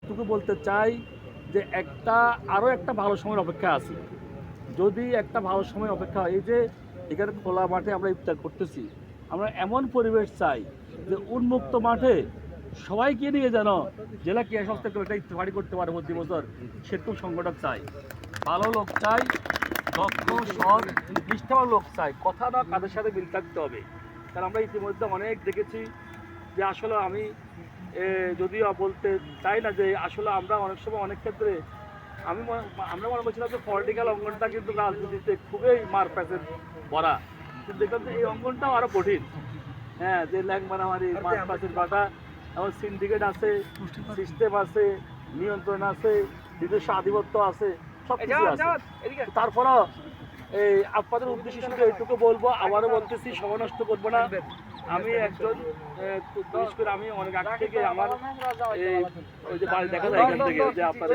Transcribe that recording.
এটুকু বলতে চাই যে আরও একটা ভালো সময়ের অপেক্ষা আছে। যদি একটা ভালো সময় অপেক্ষা হয়, এই যে এখানে খোলা মাঠে আমরা ইফতার করতেছি, আমরা এমন পরিবেশ চাই যে উন্মুক্ত মাঠে সবাইকে নিয়ে যেন জেলা ক্রীড়া সংস্থা একটা ইফতারি করতে পারে প্রতি বছর, সেরকম সংগঠন চাই। ভালো লোক চাই, দক্ষ সৎ নিষ্ঠাবান লোক চাই, কথা না কাদের সাথে মিল থাকতে হবে। কারণ আমরা ইতিমধ্যে অনেক দেখেছি যে আসলে আমি যদিও বলতে চাই না যে আসলে আমরা অনেক সময় অনেক ক্ষেত্রে আমরা মনে করছিলাম যে পলিটিক্যাল অঙ্গনটা কিন্তু রাজনীতিতে খুবই মারপ্যাচের ভরা, কিন্তু দেখলাম যে এই অঙ্গনটাও আরো কঠিন। হ্যাঁ, যে ল্যাং মারামারি, মারপ্যাচের বাটা, এমন সিন্ডিকেট আছে, সিস্টেম আছে, নিয়ন্ত্রণ আছে, নিজস্ব আধিপত্য আছে, সব কিছু আছে। তারপরেও এই আপনাদের উদ্দেশ্যে শুধু এইটুকু বলবো, আবারও বলতেছি, সময় নষ্ট করবো না। আমি একজন বিশেষ করে আমি অনেক আগে থেকে আমার ওই যে বাড়ি দেখা যায় এখান থেকে যে আপনার